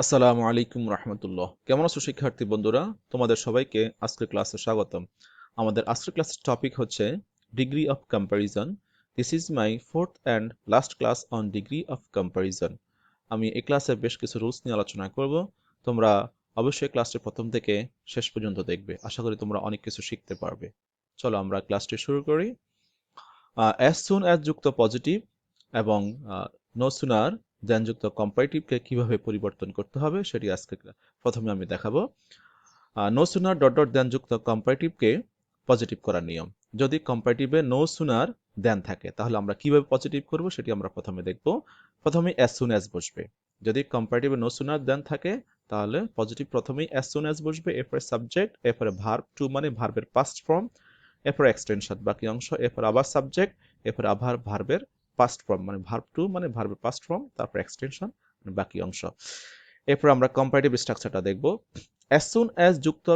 আসসালামু আলাইকুম রহমতুল্লাহ। কেমন আছো শিক্ষার্থী বন্ধুরা? তোমাদের সবাইকে আজকের ক্লাসে স্বাগতম। আমাদের আজকের ক্লাসের টপিক হচ্ছে degree of comparison. This is my fourth and last class on degree of comparison. আমি এই ক্লাসে বেশ কিছু রুলস নিয়ে আলোচনা করব। তোমরা অবশ্যই ক্লাসটি প্রথম থেকে শেষ পর্যন্ত দেখবে। আশা করি তোমরা অনেক কিছু শিখতে পারবে। চলো আমরা ক্লাসটি শুরু করি। অ্যাজ সুন অ্যাজ যুক্ত পজিটিভ এবং নো সুনার দেন যুক্ত কম্পারেটিভকে কিভাবে পরিবর্তন করতে হবে সেটি আজকে প্রথমে আমি দেখাবো। নো সুনার ডট ডট দেন যুক্ত কম্পারেটিভকে পজিটিভ করার নিয়ম। যদি কম্পারেটিভে নো সুনার দেন থাকে তাহলে আমরা কিভাবে পজিটিভ করব সেটি আমরা প্রথমে দেখব। প্রথমে অ্যাজ সুন অ্যাজ বসবে। যদি কম্পারেটিভে নো সুনার দেন থাকে তাহলে পজিটিভ প্রথমেই অ্যাজ সুন অ্যাজ বসবে, এরপরে সাবজেক্ট, এরপরে ভার্ব টু মানে ভার্বের পাস্ট ফর্ম, এরপর এক্সটেনশন বাকি অংশ, এরপর আবার সাবজেক্ট, এরপর আবার ভার্বের পাস্ট ফর্ম মানে ভার্ব টু মানে ভার্বের পাস্ট ফর্ম, তারপর এক্সটেনশন বাকি অংশ। এরপর আমরা কম্পারেটিভ স্ট্রাকচারটা দেখব। অ্যাজ সুন অ্যাজ যুক্ত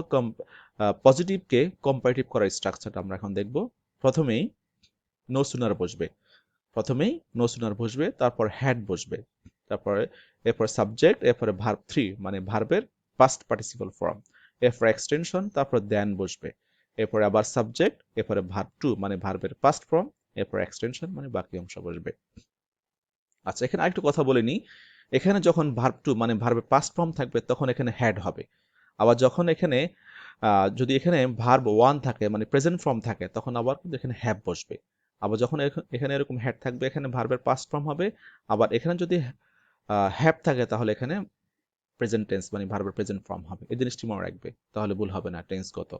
পজিটিভকে কম্পারেটিভ করার স্ট্রাকচারটা আমরা এখন দেখব। প্রথমেই নো সুনার বসবে, তারপর হ্যাড বসবে, এরপর সাবজেক্ট, এরপরে ভার্ব থ্রি মানে ভার্বের পাস্ট পার্টিসিপল ফর্ম, এরপর এক্সটেনশন, তারপর দেন বসবে, এরপরে আবার সাবজেক্ট, এরপরে ভার্ব টু মানে ভার্বের পাস্ট ফর্ম, এরপর এক্সটেনশন মানে বাকি অংশ বসবে। আচ্ছা, এখানে আরেকটু কথা বলে নিই। এখানে যখন ভার্ব টু মানে ভার্বের পাস্ট ফর্ম থাকবে তখন এখানে হ্যাড হবে। আবার যখন এখানে যদি এখানে ভার্ব ওয়ান থাকে মানে প্রেজেন্ট ফর্ম থাকে তখন আবার কিন্তু এখানে হ্যাভ বসবে। আবার যখন এখানে এরকম হ্যাড থাকবে এখানে ভার্বের পাস্ট ফর্ম হবে। আবার এখানে যদি হ্যাভ থাকে তাহলে এখানে প্রেজেন্ট টেন্স মানে ভার্বের প্রেজেন্ট ফর্ম হবে। এই জিনিসটি মনে রাখবে, তাহলে ভুল হবে না টেন্সগত।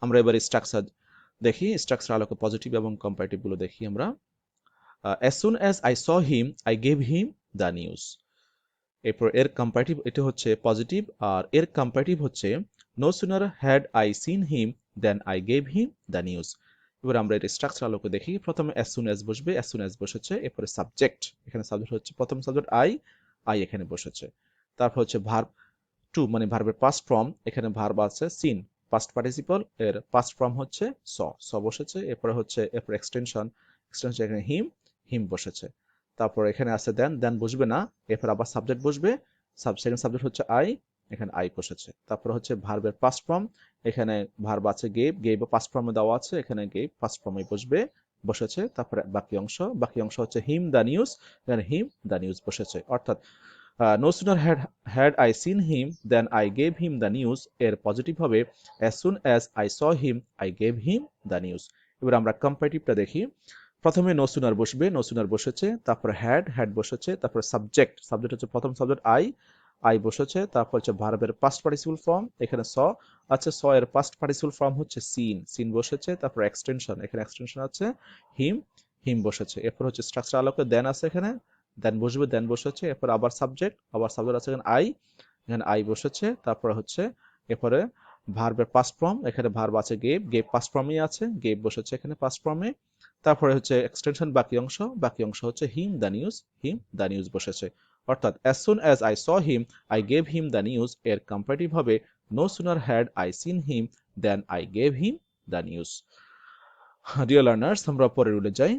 আমরা এবার স্ট্রাকচার দেখি। স্ট্রাকচার আলোকে পজিটিভ এবং কম্পারেটিভ গুলো দেখি আমরা। as soon as I saw him I gave him the news। এরপর এর কম্পারেটিভ এটা হচ্ছে পজিটিভ, আর এর কম্পারেটিভ হচ্ছে no sooner had I seen him than I gave him the news। এবার আমরা এর স্ট্রাকচার আলোকে দেখি। প্রথমে as soon as বসবে, as soon as বসেছে, এরপরে সাবজেক্ট, এখানে সাবজেক্ট হচ্ছে প্রথম সাবজেক্ট I এখানে বসেছে। তারপর হচ্ছে ভার্ব টু মানে ভার্বের পাস্ট ফর্ম, এখানে ভার্ব আছে সিন পাস্ট পার্টিসিপল, এর পাস্ট ফর্ম হচ্ছে স বসেছে। এরপরে হচ্ছে এরপর এক্সটেনশন এখানে হিম বসেছে। তারপর এখানে আছে দেন বসবে না, এরপর আবার সাবজেক্ট বসবে, সেকেন্ড সাবজেক্ট হচ্ছে এখানে বসেছে। তারপর হচ্ছে ভার্বের পাস্ট ফর্ম, এখানে ভার্ব আছে গেভ পাস্ট ফর্মে দেওয়া আছে, এখানে গেভ পাস্ট ফর্মে বসেছে। তারপরে বাকি অংশ হচ্ছে হিম দ্য নিউজ, এখানে হিম দ্য নিউজ বসেছে। অর্থাৎ no sooner had I seen him than I gave him the news এর পজিটিভ হবে as soon as I saw him I gave him the news। এবার আমরা কম্পারেটিভটা দেখি। প্রথমে নো সুনার বসেছে, তারপর হ্যাড বসেছে, তারপর সাবজেক্ট হচ্ছে প্রথম সাবজেক্ট আই বসেছে, তারপর হচ্ছে ভার্বের পাস্ট পার্টিসিপল ফর্ম, এখানে স এর পাস্ট পার্টিসিপল ফর্ম হচ্ছে সিন বসেছে, তারপর এক্সটেনশন, এখানে এক্সটেনশন আছে হিম বসেছে। এরপর হচ্ছে স্ট্রাকচার আলোকে দেন আছে, এখানে দেন বসেছে, এরপর আবার সাবজেক্ট আছে এখানে আই বসেছে। তারপর হচ্ছে এরপরে ভার্বের পাস্ট ফর্ম, এখানে ভার্ব আছে গেভ পাস্ট ফর্মই আছে, গেভ বসেছে এখানে পাস্ট ফর্মে। তারপরে হচ্ছে এক্সটেনশন বাকি অংশ হচ্ছে হিম দ্য নিউজ বসেছে। অর্থাৎ as soon as I saw him I gave him the news এর কম্পারেটিভ হবে no sooner had I seen him than I gave him the news। Dear learners, আমরা পরের রুলে যাই।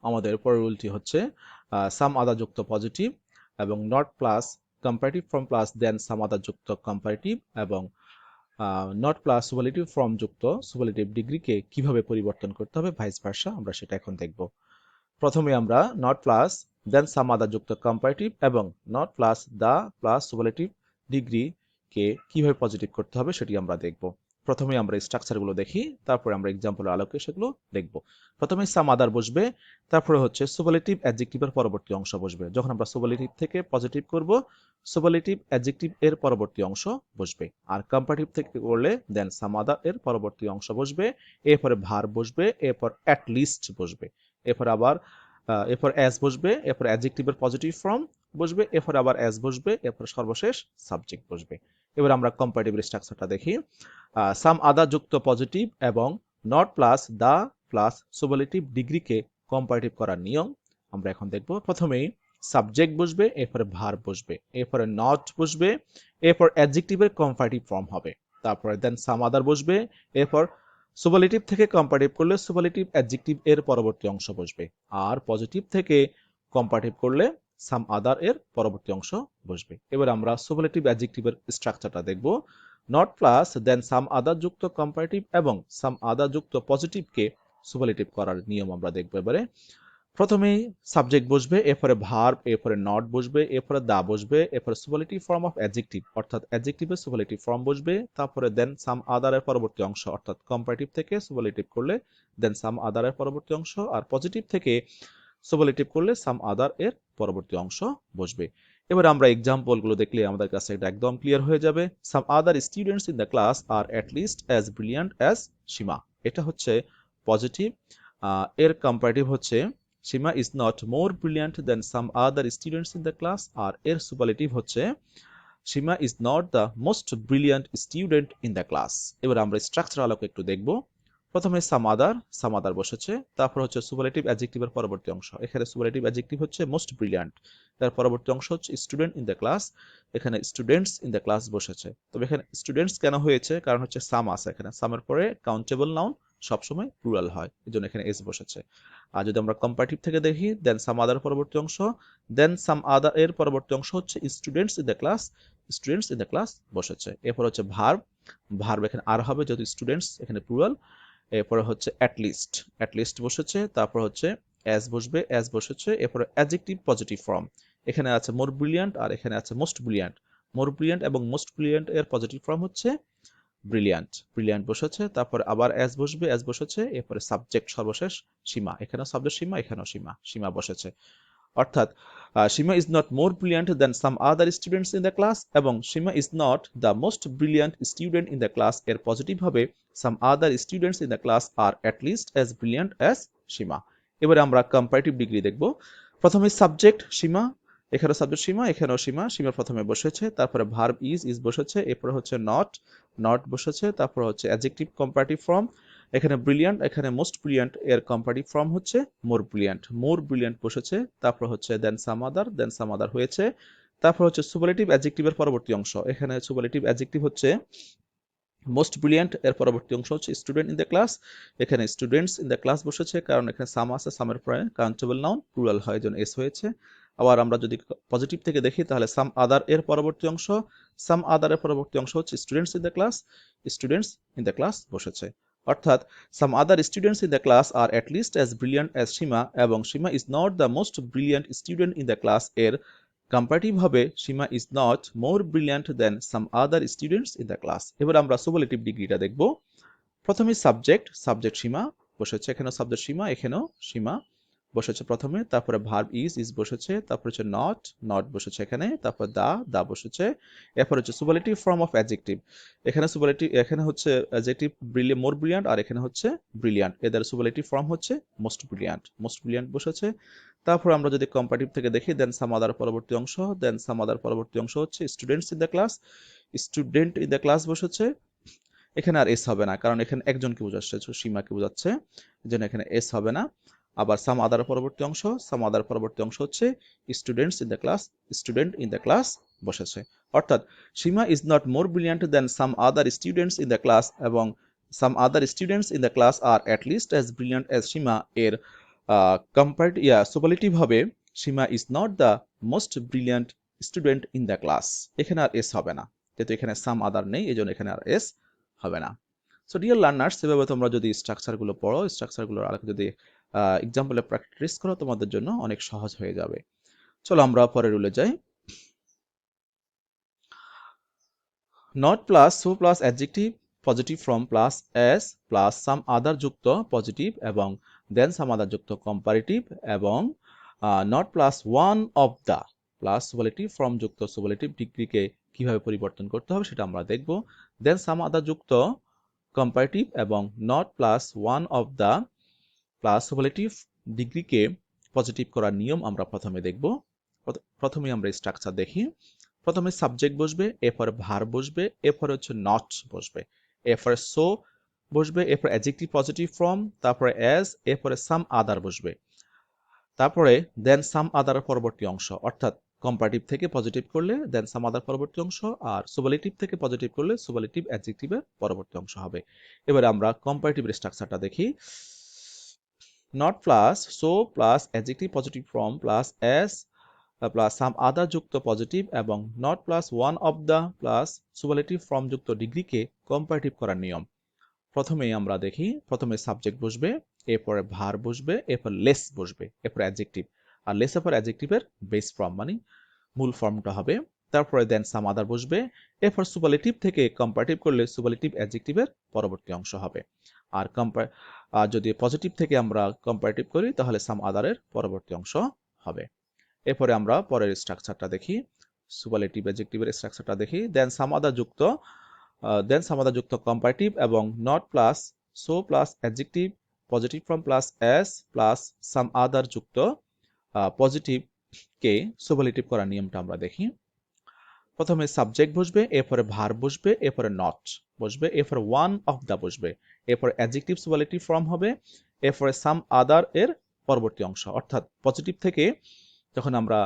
আমাদের পরের রুলটি হচ্ছে সাম আদার যুক্ত পজিটিভ এবং not plus comparative form plus than some other যুক্ত কম্পারেটিভ এবং নট প্লাস সুপারলেটিভ ফর্ম যুক্ত সুপারলেটিভ ডিগ্রিকে কিভাবে পরিবর্তন করতে হবে ভাইস ভার্সা, আমরা সেটা এখন দেখব। প্রথমে আমরা not plus than some other যুক্ত কম্পারেটিভ এবং not plus the plus superlative ডিগ্রিকে কিভাবে পজিটিভ করতে হবে সেটি আমরা দেখব। প্রথমে আমরা স্ট্রাকচারগুলো দেখি, তারপরে আমরা এক্সাম্পলের আলোকে সেগুলো দেখব। প্রথমে সাম আদার বসবে, তারপরে হচ্ছে সুপারলেটিভ অ্যাডজেক্টিভের পরবর্তী অংশ বসবে। যখন আমরা সুপারলেটিভ থেকে পজিটিভ করব সুপারলেটিভ অ্যাডজেক্টিভ এর পরবর্তী অংশ বসবে, আর কম্পারেটিভ থেকে করলে দেন সাম আদার এর পরবর্তী অংশ বসবে, এরপরে ভার্ব বসবে, এরপর অ্যাট লিস্ট বসবে, এরপর অ্যাজ বসবে, এরপর অ্যাডজেক্টিভের পজিটিভ ফর্ম বসবে, এরপর আবার অ্যাজ বসবে, এরপর সর্বশেষ সাবজেক্ট বসবে। এবার আমরা কম্পারেটিভ স্ট্রাকচারটা দেখি। সাম আদার যুক্ত পজিটিভ এবং not plus the plus superlative ডিগ্রিকে কম্পারেটিভ করার নিয়ম আমরা এখন দেখব। প্রথমেই সাবজেক্ট বসবে, এরপরে ভার্ব বসবে, এরপরে নট বসবে, এরপর অ্যাডজেক্টিভের কম্পারেটিভ ফর্ম হবে, তারপরে দেন সাম আদার বসবে, এরপর সুপারলেটিভ থেকে কম্পারেটিভ করলে সুপারলেটিভ অ্যাডজেক্টিভ এর পরবর্তী অংশ বসবে, আর পজিটিভ থেকে কম্পারেটিভ করলে সাম আদার এর পরবর্তী অংশ বসবে। এবার আমরা সুপারলেটিভ অ্যাডজেক্টিভের স্ট্রাকচারটা দেখব। Not plus than some other যুক্ত কম্পারেটিভ এবং সাম আদার যুক্ত পজিটিভকে সুপারলেটিভ করার নিয়ম আমরা দেখব এবারে। প্রথমেই সাবজেক্ট বসবে, এরপরে ভার্ব, এরপরে নট বসবে, এরপরে দা বসবে, এরপরে সুপারলেটিভ ফর্ম অফ অ্যাডজেক্টিভ অর্থাৎ অ্যাডজেক্টিভের সুপারলেটিভ ফর্ম বসবে, তারপরে দেন সাম আদারের পরবর্তী অংশ অর্থাৎ কম্পারেটিভ থেকে সুপারলেটিভ করলে দেন সাম আদারের পরবর্তী অংশ, আর পজিটিভ থেকে সুপারলেটিভ করলে সাম আদার এর পরবর্তী অংশ বসবে। এবার আমরা এক্সাম্পলগুলো দেখলে আমাদের কাছে এটা একদম ক্লিয়ার হয়ে যাবে। Some other students in the class are at least as brilliant as Seema, এটা হচ্ছে পজিটিভ। এর কম্পারেটিভ হচ্ছে সীমা is not more brilliant than some other students in the class, আর এর সুপারলেটিভ হচ্ছে সীমা is not the most brilliant student in the class. এবার আমরা structure আলোকে একটু দেখব। প্রথমে সাম আদার বসেছে, তারপর হচ্ছে সুপারলেটিভ অ্যাডজেক্টিভের পরবর্তী অংশ। এখানে সুপারলেটিভ অ্যাডজেক্টিভ হচ্ছে মোস্ট ব্রিলিয়ান্ট, তার পরবর্তী অংশ হচ্ছে স্টুডেন্ট ইন দ্য ক্লাস, এখানে স্টুডেন্টস ইন দ্য ক্লাস বসেছে। তবে এখানে স্টুডেন্টস কেন হয়েছে, কারণ হচ্ছে সাম আছে এখানে, সামের পরে কাউন্টেবল নাউন সবসময় প্লুরাল হয়, এই জন্য এখানে এস বসেছে। আর যদি আমরা কম্পারেটিভ থেকে দেখি, দেন সাম আদার পরবর্তী অংশ, দেন সাম আদার এর পরবর্তী অংশ হচ্ছে students in the class, students in the class বসেছে। এরপর হচ্ছে ভার্ব, ভার্ব এখানে আর হবে যেহেতু স্টুডেন্টস এখানে প্লুরাল। এরপরে হচ্ছে অ্যাট লিস্ট বসেছে, তারপর হচ্ছে অ্যাজ বসবে, অ্যাজ বসেছে। এরপরে অ্যাডজেক্টিভ পজিটিভ ফর্ম, এখানে আছে মোর ব্রিলিয়ান্ট আর এখানে আছে মোস্ট ব্রিলিয়ান্ট। মোর ব্রিলিয়ান্ট এবং মোস্ট ব্রিলিয়ান্ট এর পজিটিভ ফর্ম হচ্ছে ব্রিলিয়ান্ট, ব্রিলিয়ান্ট বসেছে। তারপর আবার অ্যাজ বসবে, অ্যাজ বসেছে। এরপরে সাবজেক্ট সর্বশেষ সীমা, এখানেও সাবজেক্ট সীমা, এখানেও সীমা বসেছে। অর্থাৎ সীমা is not more brilliant than some other students in the class এবং সীমা is not the most brilliant student in the class এর পজিটিভ হবে some other students in the class are at least as brilliant as Seema. এবারে আমরা comparative degree দেখব। প্রথমে subject সীমা, এখানেও subject সীমা, এখানেও সীমা প্রথমে বসেছে, তারপরে ভার্ব ইজ বসেছে, এরপরে হচ্ছে নট বসেছে, তারপর হচ্ছে অ্যাডজেক্টিভ কম্পারেটিভ ফর্ম, এখানে ব্রিলিয়ান্ট, এখানে মোস্ট ব্রিলিয়ান্ট এর কম্পারেটিভ ফর্ম হচ্ছে মোর ব্রিলিয়ান্ট বসেছে, তারপর হচ্ছে দেন সাম আদার হয়েছে, তারপর হচ্ছে সুপারলেটিভ অ্যাডজেক্টিভের পরবর্তী অংশ, এখানে সুপারলেটিভ অ্যাডজেক্টিভ হচ্ছে মোস্ট ব্রিলিয়ান্ট এর পরবর্তী অংশ হচ্ছে স্টুডেন্ট ইন দ্য ক্লাস, এখানে স্টুডেন্টস ইন দ্য ক্লাস বসেছে, কারণ এখানে সাম আছে, সামের পরে কাউন্টেবল নাউন প্লুরাল হয়, জন্য এস হয়েছে। আবার আমরা যদি পজিটিভ থেকে দেখি তাহলে সাম আদার এর পরবর্তী অংশ, সাম আদার এর পরবর্তী অংশ হচ্ছে স্টুডেন্টস ইন দ্য ক্লাস বসেছে। অর্থাৎ some other students in the class are at least as brilliant as Seema এবং সীমা is not the most brilliant student in the class এর কম্পারেটিভ হবে সীমা is not more brilliant than some other students in the class. এবার আমরা superlative ডিগ্রিটা দেখব। প্রথমে subject সীমা বসেছে, এখানেও সাবজেক্ট সীমা, এখানেও সীমা বসেছে প্রথমে, তারপরে ভার্ব ইজ বসেছে, তারপর হচ্ছে নট বসেছে এখানে, তারপর দা বসেছে। এরপর হচ্ছে সুপারলেটিভ ফর্ম অফ অ্যাডজেক্টিভ, এখানে হচ্ছে অ্যাডজেক্টিভ মোর ব্রিলিয়ান্ট আর এখানে হচ্ছে ব্রিলিয়ান্ট, এদের সুপারলেটিভ ফর্ম হচ্ছে মোস্ট ব্রিলিয়ান্ট বসেছে। তারপর আমরা যদি কম্পারেটিভ থেকে দেখি, দেন সাম আদার পরবর্তী অংশ হচ্ছে স্টুডেন্ট ইন দ্য ক্লাস বসেছে। এখানে আর এস হবে না, কারণ এখানে একজনকে বোঝাচ্ছে, সীমাকে বোঝাচ্ছে, এজন্য এখানে এস হবে না। আবার সাম আদার পরবর্তী অংশ হচ্ছে স্টুডেন্ট ইন দ্য ক্লাস বসেছে। অর্থাৎ সীমা is not more brilliant than some other students in the class এবং some other students in the class are at least as brilliant as Seema এর সুপারলেটিভ হবে সীমা is not the most brilliant student in the class. এখানে আর S হবে না, যেহেতু এখানে সাম আদার নেই, এই জন্য এখানে আর এস হবে না। সো ডিয়ার লার্নার্স, এভাবে তোমরা যদি স্ট্রাকচারগুলো পড়ো, স্ট্রাকচারগুলোর আলোকে যদি এক্সাম্পলে প্র্যাকটিস করো, তোমাদের জন্য অনেক সহজ হয়ে যাবে। চলো আমরা পরের রুলে যাই। Not plus so plus adjective positive form plus as plus some other যুক্ত পজিটিভ এবং দেন সাম আদার যুক্ত কম্পারেটিভ এবং not plus one of the plus superlative form যুক্ত সুপারলেটিভ ডিগ্রিকে কিভাবে পরিবর্তন করতে হবে সেটা আমরা দেখব। দেন সাম আদার যুক্ত কম্পারেটিভ এবং not plus one of the plus superlative ডিগ্রিকে পজিটিভ করার নিয়ম আমরা প্রথমে দেখব। প্রথমে আমরা স্ট্রাকচার দেখি। প্রথমে সাবজেক্ট বসবে, এরপরে ভার্ব বসবে, এরপরে হচ্ছে নট বসবে, এরপরে সো বসবে, এরপরে অ্যাডজেক্টিভ পজিটিভ ফর্ম, তারপরে অ্যাজ, এরপরে সাম আদার বসবে, তারপরে দেন সাম আদার পরবর্তী অংশ, অর্থাৎ কম্পারেটিভ থেকে পজিটিভ করলে দেন সাম আদার পরবর্তী অংশ, আর সুপারলেটিভ থেকে পজিটিভ করলে সুপারলেটিভ অ্যাডজেক্টিভের পরবর্তী অংশ হবে। এবারে আমরা কম্পারেটিভের স্ট্রাকচারটা দেখি। Not plus so plus adjective positive form plus as plus some other যুক্ত পজিটিভ এবং not plus one of the plus superlative form যুক্ত ডিগ্রিকে কম্পারেটিভ করার নিয়ম। প্রথমেই আমরা দেখি, প্রথমে সাবজেক্ট বসবে, এরপরে ভার বসবে, এরপর লেস বসবে, এরপর অ্যাডজেক্টিভ। আর লেসের পর অ্যাডজেক্টিভের বেস ফর্ম মানে মূল ফর্মটা হবে। তারপরে দেন সাম আদার বসবে, এরপর সুপারলেটিভ থেকে কম্পারেটিভ করলে সুপারলেটিভ অ্যাডজেক্টিভের পরবর্তী অংশ হবে। আর যদি পজিটিভ থেকে আমরা কম্পারেটিভ করি তাহলে সাম আদারের পরবর্তী অংশ হবে। এরপরে আমরা পরের স্ট্রাকচারটা দেখি, সুপারলেটিভ অ্যাডজেক্টিভের স্ট্রাকচারটা দেখি। দেন সাম আদার যুক্ত কম্পারেটিভ এবং not plus so plus adjective positive form plus as plus some other যুক্ত পজিটিভ কে সুপারলেটিভ করার নিয়মটা আমরা দেখি। প্রথমে সাবজেক্ট বসবে, এরপরে ভার বসবে, এরপরে নট বসবে, এরপরে ওয়ান অফ দা বসবে, এরপরে অ্যাডজেক্টিভ সুপারলেটিভ ফর্ম হবে, এরপরে সাম আদার এর পরবর্তী অংশ। অর্থাৎ পজিটিভ থেকে যখন আমরা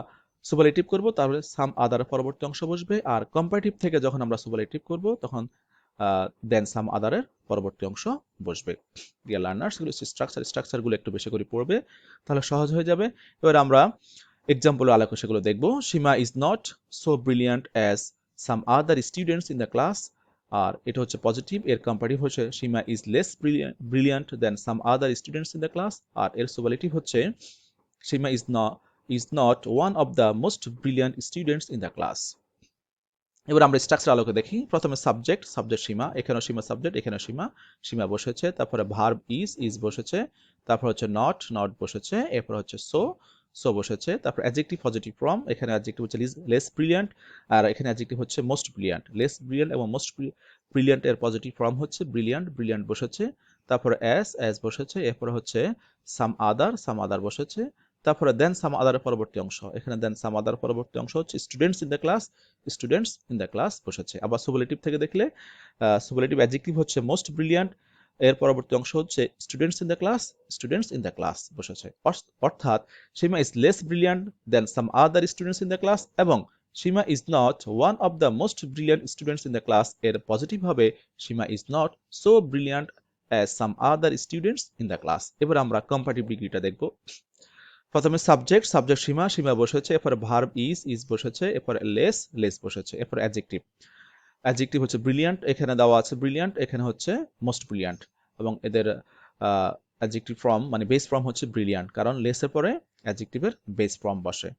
সুপারলেটিভ করব তাহলে সাম আদার পরবর্তী অংশ বসবে, আর কম্পারেটিভ থেকে যখন আমরা সুপারলেটিভ করব তখন দেন সাম আদারের পরবর্তী অংশ বসবে। ডিয়ার লার্নার্স, এগুলো স্ট্রাকচারগুলো একটু বেশি করে পড়বে তাহলে সহজ হয়ে যাবে। এবার আমরা এক্সাম্পল আলোকে সেগুলো দেখব। Sima is not so brilliant as some other students in the class, আর এটা হচ্ছে পজিটিভ, এর কম্পারেটিভ হচ্ছে সীমা is less brilliant than some other students in the class, আর এর সুপারলেটিভ হচ্ছে সীমা is not one of the most brilliant students in the class. এবার আমরা স্ট্রাকচার আলোকে দেখি। প্রথমে সাবজেক্ট সীমা, এখানেও সীমা সাবজেক্ট, এখানেও সীমা বসেছে, তারপরে ভার্ব ইজ বসেছে, তারপর হচ্ছে নট বসেছে, এরপর হচ্ছে সো বসেছে, তারপর অ্যাডজেক্টিভ পজিটিভ ফর্ম, এখানে অ্যাডজেক্টিভ হচ্ছে লেস ব্রিলিয়ান্ট, আর এখানে অ্যাডজেক্টিভ হচ্ছে মোস্ট ব্রিলিয়ান্ট। লেস ব্রিলিয়ান্ট এবং মোস্ট ব্রিলিয়ান্ট এর পজিটিভ ফর্ম হচ্ছে ব্রিলিয়ান্ট বসেছে, তারপরে অ্যাস বসেছে, এরপর হচ্ছে সাম আদার বসেছে, তারপরে দেন সাম আদারের পরবর্তী অংশ, এখানে দেন সাম আদার পরবর্তী অংশ হচ্ছে স্টুডেন্টস ইন দ্য ক্লাস বসেছে। আবার সুপারলেটিভ থেকে দেখলে সুপারলেটিভ অ্যাডজেক্টিভ হচ্ছে মোস্ট ব্রিলিয়ান্ট, এর পরবর্তী অংশ হচ্ছে স্টুডেন্টস ইন দ্য ক্লাস বসেছে। অর্থাৎ সীমা is less brilliant than some other students in the class এবং সীমা is not one of the most brilliant students in the class এর পজিটিভ হবে সীমা is not so brilliant as some other students in the class. এবার আমরা comparative ডিগ্রিটা দেখব। প্রথমে subject সীমা বসেছে, এরপরে ভার্ব ইজ বসেছে, এরপরে লেস বসেছে, এরপরে অ্যাডজেক্টিভ হচ্ছে ব্রিলিয়ান্ট, এখানে দেওয়া আছে ব্রিলিয়ান্ট, এখানে হচ্ছে মোস্ট ব্রিলিয়ান্ট, এবং এদের অ্যাডজেক্টিভ ফর্ম মানে বেস ফর্ম হচ্ছে ব্রিলিয়ান্ট, কারণ লেসের পরে অ্যাডজেক্টিভের বেস ফর্ম বসে।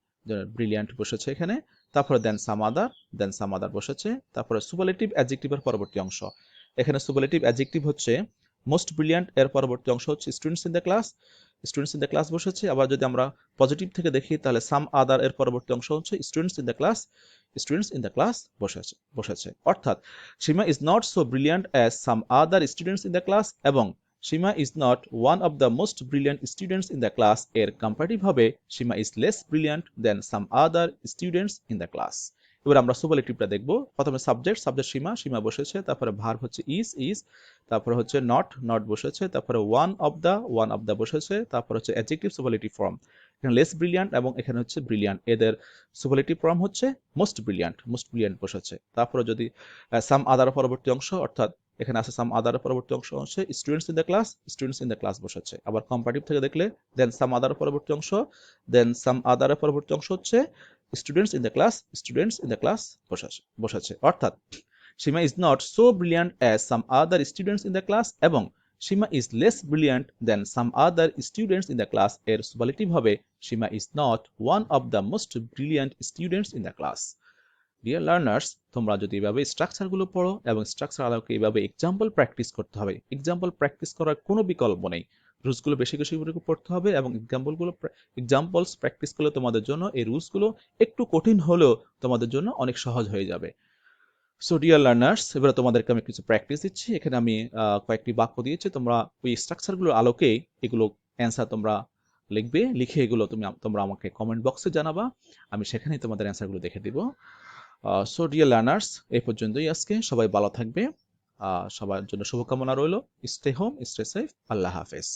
ব্রিলিয়ান্ট বসেছে এখানে, তারপরে দেন সাম আদার বসেছে, তারপরে সুপারলেটিভ অ্যাডজেক্টিভের পরবর্তী অংশ, এখানে সুপারলেটিভ অ্যাডজেক্টিভ হচ্ছে মোস্ট ব্রিলিয়ান্ট, এর পরবর্তী অংশ হচ্ছে স্টুডেন্টস ইন দ্য ক্লাস বসেছে। আবার যদি আমরা পজিটিভ থেকে দেখি তাহলে সাম আদার এর পরবর্তী অংশ হচ্ছে স্টুডেন্টস ইন দ্য ক্লাস বসেছে। অর্থাৎ সীমা is not so brilliant as some other students in the class এবং সীমা is not one of the most brilliant students in the class এর কম্পারেটিভ হবে সীমা is less brilliant than some other students in the class. এবার আমরা সুপারলেটিভটা দেখব। প্রথমে subject সীমা বসেছে, তারপরে verb হচ্ছে ইজ, তারপরে হচ্ছে নট বসেছে, তারপরে ওয়ান অফ দা বসেছে, তারপর হচ্ছে অ্যাডজেক্টিভ সুপারলেটিভ ফর্ম, এখানে লেস ব্রিলিয়ান্ট এবং এখানে হচ্ছে ব্রিলিয়ান্ট, এদের সুপারলেটিভ ফর্ম হচ্ছে মোস্ট ব্রিলিয়ান্ট বসেছে। তারপরে যদি সাম আদার পরবর্তী অংশ, অর্থাৎ এখানে আছে সাম আদার পরবর্তী অংশ হচ্ছে স্টুডেন্টস ইন দ্য ক্লাস বসেছে। আবার কম্পারেটিভ থেকে দেখলে দেন সাম আদার পরবর্তী অংশ হচ্ছে স্টুডেন্টস ইন দ্য ক্লাস বসেছে। অর্থাৎ সীমা is not so brilliant as some other students in the class এবং সীমা is less brilliant than some other students in the class এর সুপারলেটিভ হবে সীমা is not one of the most brilliant students in the class. Dear learners, তোমরা যদি এভাবে স্ট্রাকচারগুলো পড়ো এবং structure আলোকে এইভাবে এক্সাম্পল প্র্যাকটিস করতে হবে, এক্সাম্পল প্র্যাকটিস করার কোনো বিকল্প নেই, রুলসগুলো বেশি পড়তে হবে এবং এক্সাম্পলস প্র্যাকটিস করলে তোমাদের জন্য এই রুলসগুলো একটু কঠিন হলেও তোমাদের জন্য অনেক সহজ হয়ে যাবে। সো ডিয়ার লার্নার্স, এবারে তোমাদেরকে আমি কিছু প্র্যাকটিস দিচ্ছি। এখানে আমি কয়েকটি বাক্য দিয়েছি, তোমরা ওই স্ট্রাকচারগুলোর আলোকে এগুলো অ্যান্সার তোমরা লিখে এগুলো তোমরা আমাকে কমেন্ট বক্সে জানাবা, আমি সেখানেই তোমাদের অ্যান্সারগুলো দেখে দিব। সো ডিয়ার লার্নার্স, এই পর্যন্তই আজকে। সবাই ভালো থাকবে, সবার জন্য শুভকামনা রইল। Stay home, stay safe. আল্লাহ হাফেজ।